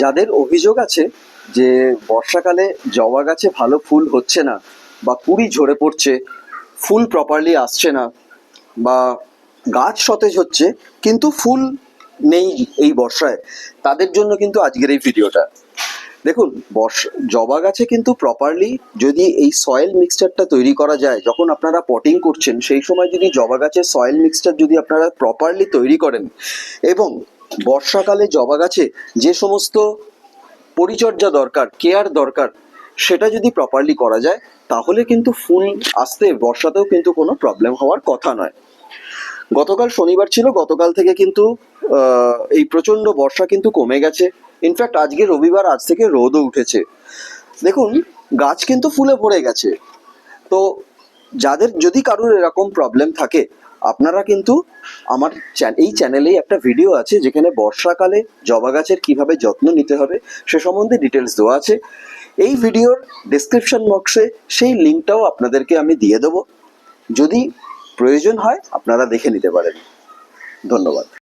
যাদের অভিযোগ আছে যে বর্ষাকালে জবা গাছে ভালো ফুল হচ্ছে না, বা কুড়ি ঝরে পড়ছে, ফুল প্রপারলি আসছে না, বা গাছ সতেজ হচ্ছে কিন্তু ফুল নেই এই বর্ষায়, তাদের জন্য কিন্তু আজকের এই ভিডিওটা। দেখুন, জবা গাছে কিন্তু প্রপারলি যদি এই সয়েল মিক্সচারটা তৈরি করা যায়, যখন আপনারা পটিং করছেন সেই সময় যদি জবা গাছের সয়েল মিক্সচার যদি আপনারা প্রপারলি তৈরি করেন, এবং বর্ষাকালে জবা গাছে যে সমস্ত পরিচর্যা দরকার, কেয়ার দরকার, সেটা যদি প্রপারলি করা যায়, তাহলে কিন্তু ফুল আসতে বর্ষাতেও কিন্তু কোনো প্রবলেম হওয়ার কথা নয়। গতকাল শনিবার ছিল, গতকাল থেকে কিন্তু এই প্রচণ্ড বর্ষা কিন্তু কমে গেছে। ইনফ্যাক্ট আজকে রবিবার, আজ থেকে রোদও উঠেছে। দেখুন, গাছ কিন্তু ফুলে ভরে গেছে। তো যাদের যদি কারোর এরকম প্রবলেম থাকে, আপনারা কিন্তু আমার এই চ্যানেলেই একটা ভিডিও আছে যেখানে বর্ষাকালে জবা গাছের কিভাবে যত্ন নিতে হবে সে সম্বন্ধে ডিটেলস দেওয়া আছে। এই ভিডিওর ডেসক্রিপশন বক্সে সেই লিঙ্কটাও আপনাদেরকে আমি দিয়ে দেবো, যদি প্রয়োজন হয় আপনারা দেখে নিতে পারেন। ধন্যবাদ।